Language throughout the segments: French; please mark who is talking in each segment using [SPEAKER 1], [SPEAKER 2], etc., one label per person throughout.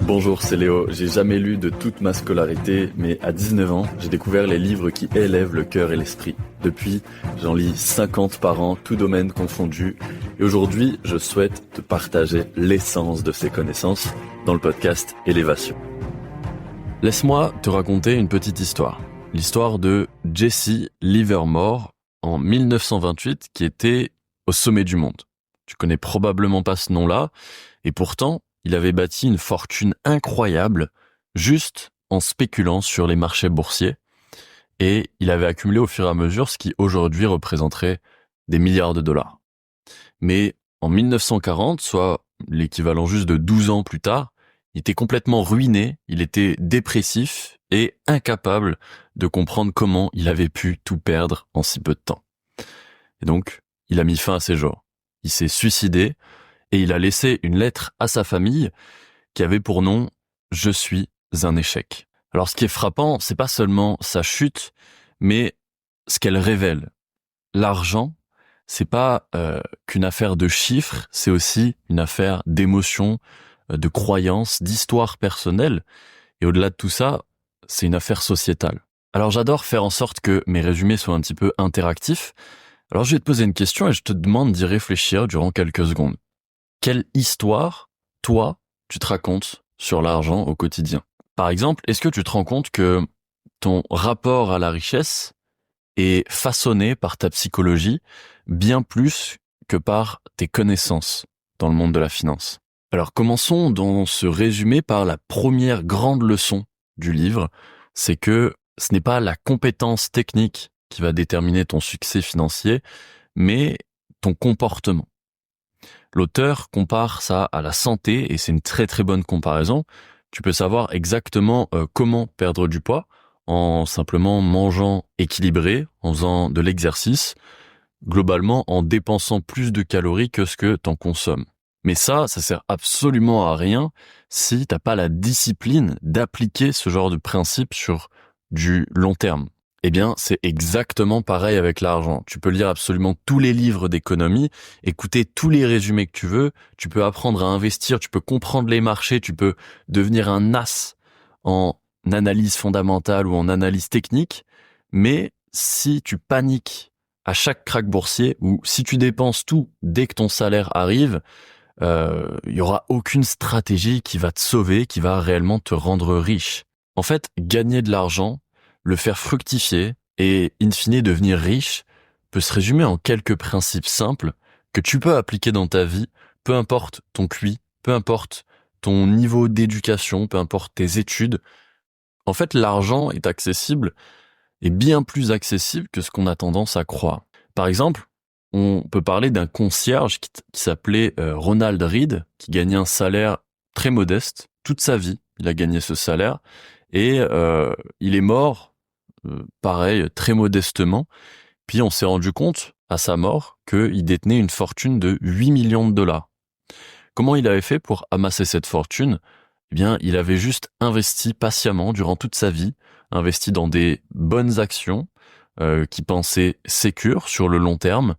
[SPEAKER 1] Bonjour, c'est Léo. J'ai jamais lu de toute ma scolarité, mais à 19 ans, j'ai découvert les livres qui élèvent le cœur et l'esprit. Depuis, j'en lis 50 par an, tous domaines confondus. Et aujourd'hui, je souhaite te partager l'essence de ces connaissances dans le podcast Élévation. Laisse-moi te raconter une petite histoire. L'histoire de Jesse Livermore en 1928 qui était au sommet du monde. Tu connais probablement pas ce nom-là, et pourtant, il avait bâti une fortune incroyable juste en spéculant sur les marchés boursiers, et il avait accumulé au fur et à mesure ce qui aujourd'hui représenterait des milliards de dollars. Mais en 1940, soit l'équivalent juste de 12 ans plus tard, il était complètement ruiné, il était dépressif et incapable de comprendre comment il avait pu tout perdre en si peu de temps. Et donc, il a mis fin à ses jours. Il s'est suicidé et il a laissé une lettre à sa famille qui avait pour nom « Je suis un échec ». Alors ce qui est frappant, c'est pas seulement sa chute, mais ce qu'elle révèle. L'argent, c'est pas qu'une affaire de chiffres, c'est aussi une affaire d'émotions, de croyances, d'histoires personnelles. Et au-delà de tout ça, c'est une affaire sociétale. Alors j'adore faire en sorte que mes résumés soient un petit peu interactifs. Alors je vais te poser une question et je te demande d'y réfléchir durant quelques secondes. Quelle histoire, toi, tu te racontes sur l'argent au quotidien? Par exemple, est-ce que tu te rends compte que ton rapport à la richesse est façonné par ta psychologie bien plus que par tes connaissances dans le monde de la finance? Alors commençons dans ce résumé par la première grande leçon du livre, c'est que ce n'est pas la compétence technique qui va déterminer ton succès financier, mais ton comportement. L'auteur compare ça à la santé et c'est une très très bonne comparaison. Tu peux savoir exactement comment perdre du poids en simplement mangeant équilibré, en faisant de l'exercice, globalement en dépensant plus de calories que ce que t'en consommes. Mais ça sert absolument à rien si t'as pas la discipline d'appliquer ce genre de principe sur du long terme. Eh bien, c'est exactement pareil avec l'argent. Tu peux lire absolument tous les livres d'économie, écouter tous les résumés que tu veux, tu peux apprendre à investir, tu peux comprendre les marchés, tu peux devenir un as en analyse fondamentale ou en analyse technique, mais si tu paniques à chaque krach boursier ou si tu dépenses tout dès que ton salaire arrive, il y aura aucune stratégie qui va te sauver, qui va réellement te rendre riche. En fait, gagner de l'argent, le faire fructifier et, in fine, devenir riche peut se résumer en quelques principes simples que tu peux appliquer dans ta vie, peu importe ton QI, peu importe ton niveau d'éducation, peu importe tes études. En fait, l'argent est accessible et bien plus accessible que ce qu'on a tendance à croire. Par exemple, on peut parler d'un concierge qui s'appelait Ronald Reed, qui gagnait un salaire très modeste toute sa vie. Il a gagné ce salaire et il est mort pareil, très modestement. Puis on s'est rendu compte, à sa mort, qu'il détenait une fortune de 8 millions de dollars. Comment il avait fait pour amasser cette fortune? Eh bien, il avait juste investi patiemment durant toute sa vie, investi dans des bonnes actions qui pensaient sécures sur le long terme,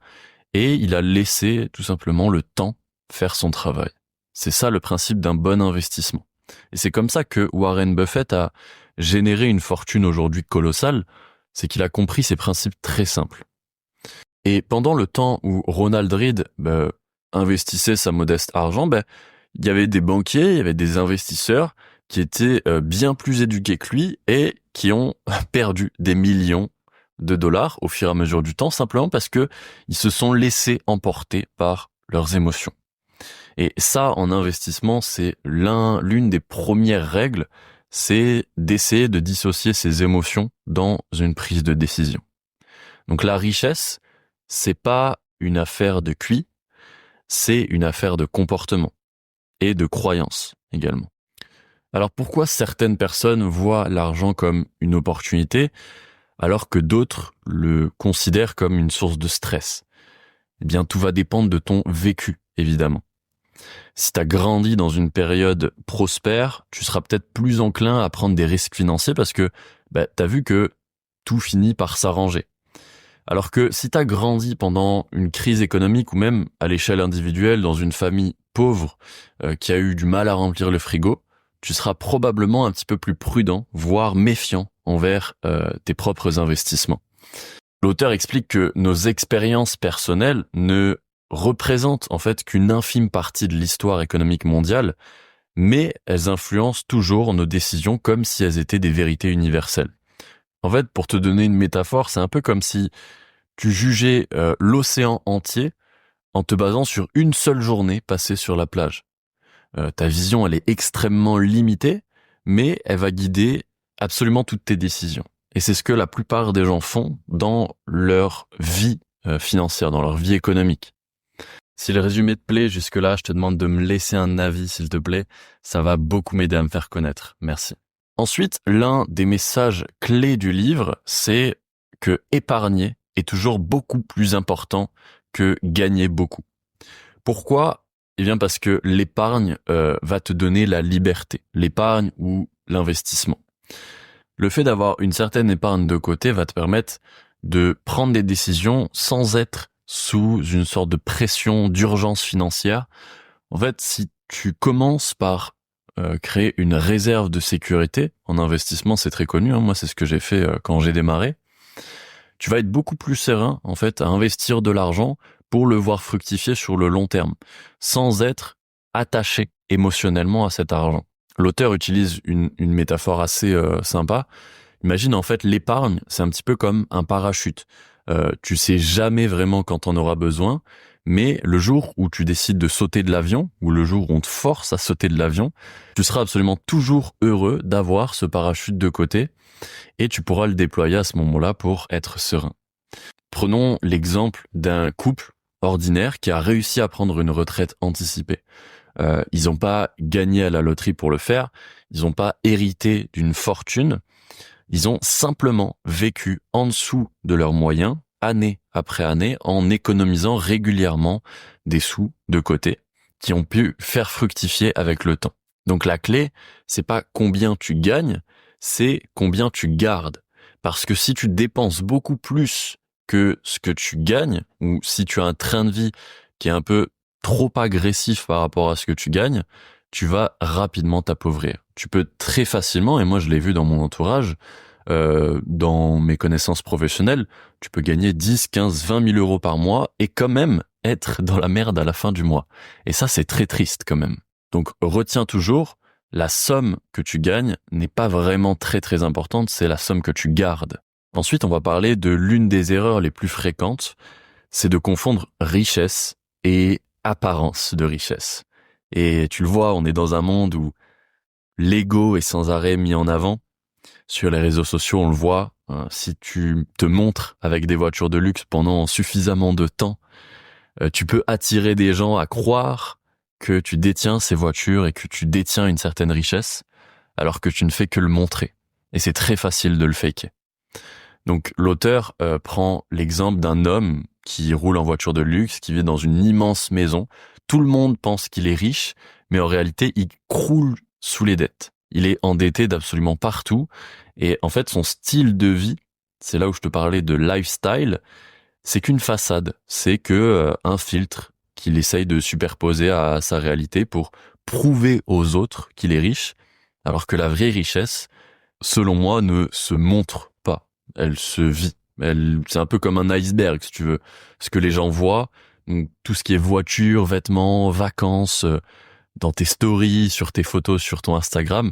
[SPEAKER 1] et il a laissé tout simplement le temps faire son travail. C'est ça le principe d'un bon investissement. Et c'est comme ça que Warren Buffett a généré une fortune aujourd'hui colossale, c'est qu'il a compris ces principes très simples. Et pendant le temps où Ronald Reed investissait sa modeste argent, il y avait des banquiers, il y avait des investisseurs qui étaient bien plus éduqués que lui et qui ont perdu des millions de dollars au fur et à mesure du temps, simplement parce que ils se sont laissés emporter par leurs émotions. Et ça, en investissement, c'est l'une des premières règles, c'est d'essayer de dissocier ses émotions dans une prise de décision. Donc la richesse, c'est pas une affaire de QI, c'est une affaire de comportement et de croyance également. Alors pourquoi certaines personnes voient l'argent comme une opportunité alors que d'autres le considèrent comme une source de stress? Eh bien, tout va dépendre de ton vécu, évidemment. Si tu as grandi dans une période prospère, tu seras peut-être plus enclin à prendre des risques financiers parce que tu as vu que tout finit par s'arranger. Alors que si tu as grandi pendant une crise économique ou même à l'échelle individuelle dans une famille pauvre qui a eu du mal à remplir le frigo, tu seras probablement un petit peu plus prudent, voire méfiant envers tes propres investissements. L'auteur explique que nos expériences personnelles ne représentent en fait qu'une infime partie de l'histoire économique mondiale, mais elles influencent toujours nos décisions comme si elles étaient des vérités universelles. En fait, pour te donner une métaphore, c'est un peu comme si tu jugeais l'océan entier en te basant sur une seule journée passée sur la plage. Ta vision, elle est extrêmement limitée, mais elle va guider absolument toutes tes décisions. Et c'est ce que la plupart des gens font dans leur vie financière, dans leur vie économique. Si le résumé te plaît jusque-là, je te demande de me laisser un avis, s'il te plaît. Ça va beaucoup m'aider à me faire connaître. Merci. Ensuite, l'un des messages clés du livre, c'est que épargner est toujours beaucoup plus important que gagner beaucoup. Pourquoi ? Eh bien parce que l'épargne va te donner la liberté, l'épargne ou l'investissement. Le fait d'avoir une certaine épargne de côté va te permettre de prendre des décisions sans être sous une sorte de pression d'urgence financière. En fait, si tu commences par créer une réserve de sécurité, en investissement c'est très connu, moi c'est ce que j'ai fait quand j'ai démarré, tu vas être beaucoup plus serein en fait à investir de l'argent pour le voir fructifier sur le long terme, sans être attaché émotionnellement à cet argent. L'auteur utilise une métaphore assez sympa. Imagine en fait l'épargne, c'est un petit peu comme un parachute. Tu sais jamais vraiment quand t'en auras besoin, mais le jour où tu décides de sauter de l'avion, ou le jour où on te force à sauter de l'avion, tu seras absolument toujours heureux d'avoir ce parachute de côté, et tu pourras le déployer à ce moment-là pour être serein. Prenons l'exemple d'un couple ordinaire qui a réussi à prendre une retraite anticipée. Ils n'ont pas gagné à la loterie pour le faire, ils n'ont pas hérité d'une fortune, ils ont simplement vécu en dessous de leurs moyens, année après année, en économisant régulièrement des sous de côté, qui ont pu faire fructifier avec le temps. Donc la clé, c'est pas combien tu gagnes, c'est combien tu gardes. Parce que si tu dépenses beaucoup plus que ce que tu gagnes, ou si tu as un train de vie qui est un peu trop agressif par rapport à ce que tu gagnes, tu vas rapidement t'appauvrir. Tu peux très facilement, et moi je l'ai vu dans mon entourage, dans mes connaissances professionnelles, tu peux gagner 10, 15, 20 000 euros par mois et quand même être dans la merde à la fin du mois. Et ça, c'est très triste quand même. Donc retiens toujours, la somme que tu gagnes n'est pas vraiment très très importante, c'est la somme que tu gardes. Ensuite, on va parler de l'une des erreurs les plus fréquentes, c'est de confondre richesse et apparence de richesse. Et tu le vois, on est dans un monde où l'ego est sans arrêt mis en avant. Sur les réseaux sociaux, on le voit, si tu te montres avec des voitures de luxe pendant suffisamment de temps, tu peux attirer des gens à croire que tu détiens ces voitures et que tu détiens une certaine richesse, alors que tu ne fais que le montrer. Et c'est très facile de le faker. Donc l'auteur prend l'exemple d'un homme qui roule en voiture de luxe, qui vit dans une immense maison. Tout le monde pense qu'il est riche, mais en réalité, il croule sous les dettes. Il est endetté d'absolument partout. Et en fait, son style de vie, c'est là où je te parlais de lifestyle, c'est qu'une façade. C'est que un filtre qu'il essaye de superposer à sa réalité pour prouver aux autres qu'il est riche, alors que la vraie richesse, selon moi, ne se montre pas. Elle se vit. C'est un peu comme un iceberg, si tu veux. Ce que les gens voient, donc tout ce qui est voiture, vêtements, vacances, dans tes stories, sur tes photos, sur ton Instagram,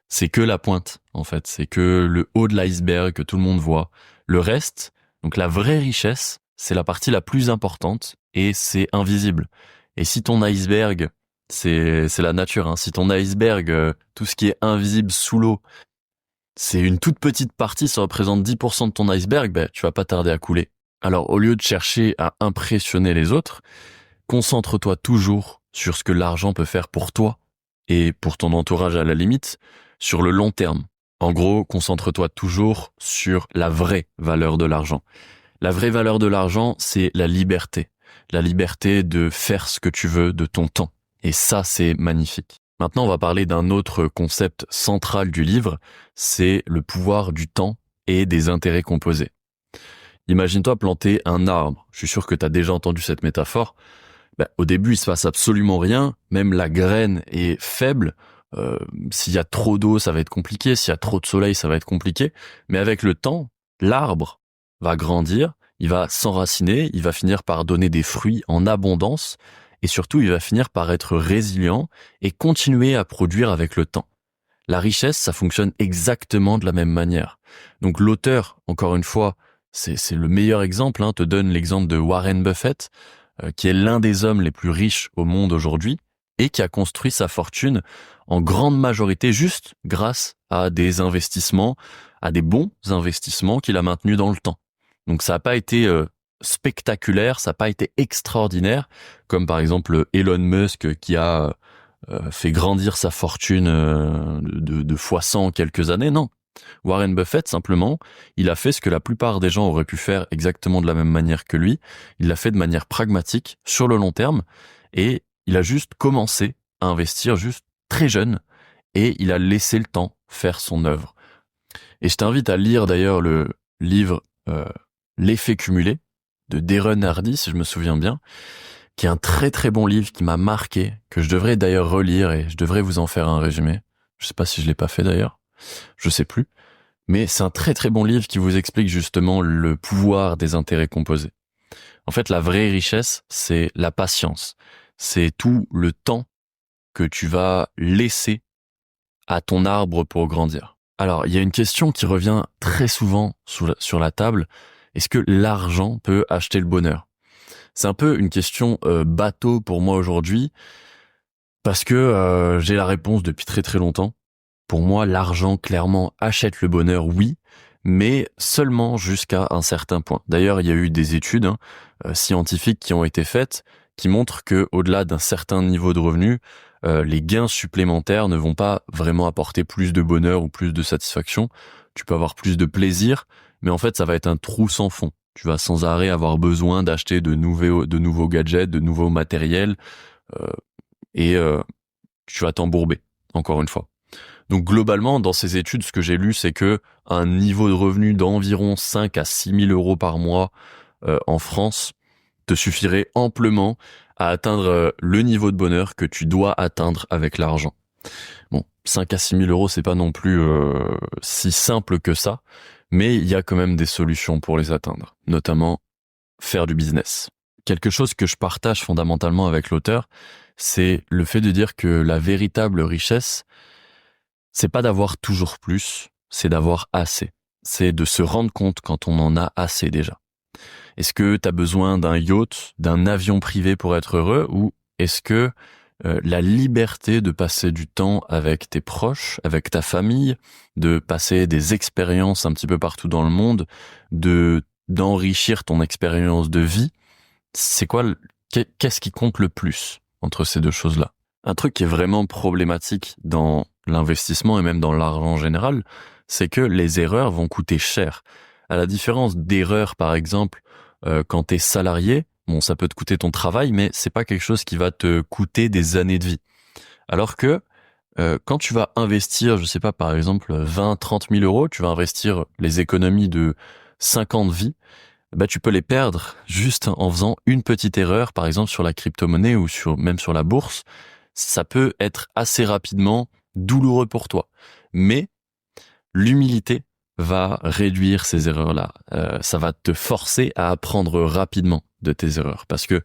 [SPEAKER 1] c'est que la pointe, en fait. C'est que le haut de l'iceberg que tout le monde voit. Le reste, donc la vraie richesse, c'est la partie la plus importante et c'est invisible. Et si ton iceberg, c'est la nature, hein. Si ton iceberg, tout ce qui est invisible sous l'eau, c'est une toute petite partie, ça représente 10% de ton iceberg, tu vas pas tarder à couler. Alors au lieu de chercher à impressionner les autres, concentre-toi toujours sur ce que l'argent peut faire pour toi et pour ton entourage à la limite, sur le long terme. En gros, concentre-toi toujours sur la vraie valeur de l'argent. La vraie valeur de l'argent, c'est la liberté. La liberté de faire ce que tu veux de ton temps. Et ça, c'est magnifique. Maintenant, on va parler d'un autre concept central du livre, c'est le pouvoir du temps et des intérêts composés. Imagine-toi planter un arbre. Je suis sûr que tu as déjà entendu cette métaphore. Au début, il se passe absolument rien, même la graine est faible. S'il y a trop d'eau, ça va être compliqué. S'il y a trop de soleil, ça va être compliqué. Mais avec le temps, l'arbre va grandir, il va s'enraciner, il va finir par donner des fruits en abondance et surtout, il va finir par être résilient et continuer à produire avec le temps. La richesse, ça fonctionne exactement de la même manière. Donc l'auteur, encore une fois, c'est le meilleur exemple, te donne l'exemple de Warren Buffett, qui est l'un des hommes les plus riches au monde aujourd'hui et qui a construit sa fortune en grande majorité juste grâce à des investissements, à des bons investissements qu'il a maintenus dans le temps. Donc ça n'a pas été spectaculaire, ça n'a pas été extraordinaire, comme par exemple Elon Musk qui a fait grandir sa fortune de fois 100 en quelques années. Non. Warren Buffett, simplement, il a fait ce que la plupart des gens auraient pu faire exactement de la même manière que lui. Il l'a fait de manière pragmatique, sur le long terme, et il a juste commencé à investir juste très jeune, et il a laissé le temps faire son œuvre. Et je t'invite à lire d'ailleurs le livre L'effet cumulé de Darren Hardy, si je me souviens bien, qui est un très très bon livre qui m'a marqué, que je devrais d'ailleurs relire et je devrais vous en faire un résumé. Je sais pas si je l'ai pas fait d'ailleurs, je sais plus. Mais c'est un très très bon livre qui vous explique justement le pouvoir des intérêts composés. En fait, la vraie richesse, c'est la patience. C'est tout le temps que tu vas laisser à ton arbre pour grandir. Alors, il y a une question qui revient très souvent sur la table. Est-ce que l'argent peut acheter le bonheur ? C'est un peu une question bateau pour moi aujourd'hui parce que j'ai la réponse depuis très très longtemps. Pour moi, l'argent clairement achète le bonheur, oui, mais seulement jusqu'à un certain point. D'ailleurs, il y a eu des études scientifiques qui ont été faites qui montrent que au-delà d'un certain niveau de revenu, les gains supplémentaires ne vont pas vraiment apporter plus de bonheur ou plus de satisfaction. Tu peux avoir plus de plaisir, mais en fait, ça va être un trou sans fond. Tu vas sans arrêt avoir besoin d'acheter de nouveaux gadgets, de nouveaux matériels, et tu vas t'embourber, encore une fois. Donc globalement, dans ces études, ce que j'ai lu, c'est que un niveau de revenu d'environ 5 à 6 000 euros par mois en France te suffirait amplement à atteindre le niveau de bonheur que tu dois atteindre avec l'argent. Bon, 5 à 6 000 euros, c'est pas non plus si simple que ça, mais il y a quand même des solutions pour les atteindre, notamment faire du business. Quelque chose que je partage fondamentalement avec l'auteur, c'est le fait de dire que la véritable richesse, c'est pas d'avoir toujours plus, c'est d'avoir assez. C'est de se rendre compte quand on en a assez déjà. Est-ce que tu as besoin d'un yacht, d'un avion privé pour être heureux, ou est-ce que la liberté de passer du temps avec tes proches, avec ta famille, de passer des expériences un petit peu partout dans le monde, d'enrichir ton expérience de vie, c'est quoi, qu'est-ce qui compte le plus entre ces deux choses-là? Un truc qui est vraiment problématique dans l'investissement et même dans l'argent en général, c'est que les erreurs vont coûter cher. À la différence d'erreurs, par exemple, quand t'es salarié, bon, ça peut te coûter ton travail, mais c'est pas quelque chose qui va te coûter des années de vie. Alors que quand tu vas investir, je sais pas, par exemple, 20, 30 000 euros, tu vas investir les économies de 50 vies, bah, tu peux les perdre juste en faisant une petite erreur, par exemple, sur la crypto-monnaie ou même sur la bourse. Ça peut être assez rapidement douloureux pour toi. Mais l'humilité va réduire ces erreurs-là. Ça va te forcer à apprendre rapidement de tes erreurs. Parce que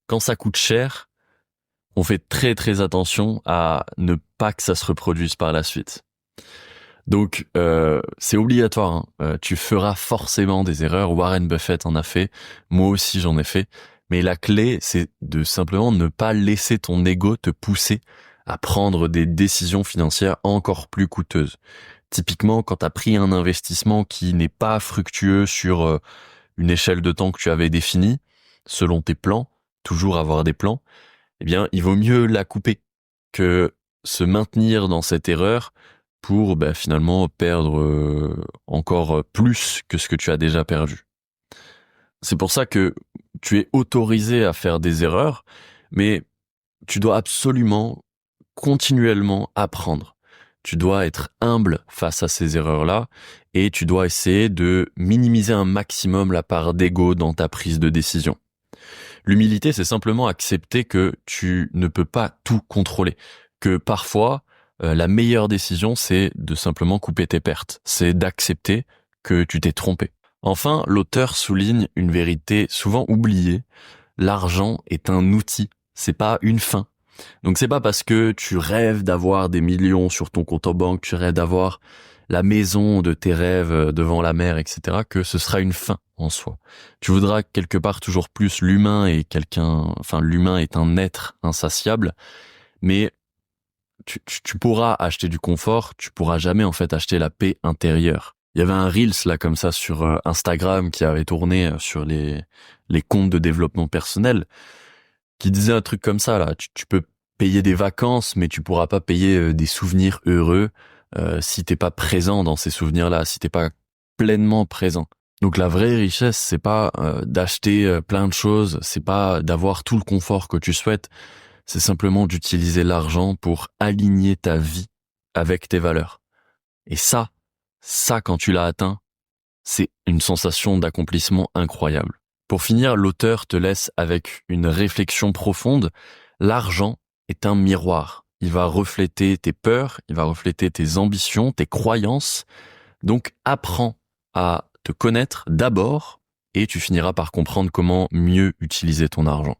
[SPEAKER 1] quand ça coûte cher, on fait très très attention à ne pas que ça se reproduise par la suite. Donc c'est obligatoire, tu feras forcément des erreurs. Warren Buffett en a fait, moi aussi j'en ai fait. Mais la clé, c'est de simplement ne pas laisser ton ego te pousser à prendre des décisions financières encore plus coûteuses. Typiquement, quand tu as pris un investissement qui n'est pas fructueux sur une échelle de temps que tu avais définie, selon tes plans, toujours avoir des plans, eh bien, il vaut mieux la couper que se maintenir dans cette erreur pour finalement perdre encore plus que ce que tu as déjà perdu. C'est pour ça que tu es autorisé à faire des erreurs, mais tu dois absolument continuellement apprendre. Tu dois être humble face à ces erreurs-là et tu dois essayer de minimiser un maximum la part d'ego dans ta prise de décision. L'humilité, c'est simplement accepter que tu ne peux pas tout contrôler, que parfois la meilleure décision, c'est de simplement couper tes pertes. C'est d'accepter que tu t'es trompé. Enfin, l'auteur souligne une vérité souvent oubliée. L'argent est un outil, c'est pas une fin. Donc c'est pas parce que tu rêves d'avoir des millions sur ton compte en banque, tu rêves d'avoir la maison de tes rêves devant la mer, etc., que ce sera une fin en soi. Tu voudras quelque part toujours plus. L'humain est un être insatiable, mais tu pourras acheter du confort, tu pourras jamais en fait acheter la paix intérieure. Il y avait un Reels là comme ça sur Instagram qui avait tourné sur les comptes de développement personnel qui disait un truc comme ça là, tu peux payer des vacances mais tu pourras pas payer des souvenirs heureux si t'es pas présent dans ces souvenirs-là, si t'es pas pleinement présent. Donc la vraie richesse, c'est pas d'acheter plein de choses, c'est pas d'avoir tout le confort que tu souhaites, c'est simplement d'utiliser l'argent pour aligner ta vie avec tes valeurs. Et ça quand tu l'as atteint, c'est une sensation d'accomplissement incroyable. Pour finir, l'auteur te laisse avec une réflexion profonde. L'argent est un miroir. Il va refléter tes peurs, il va refléter tes ambitions, tes croyances. Donc apprends à te connaître d'abord et tu finiras par comprendre comment mieux utiliser ton argent.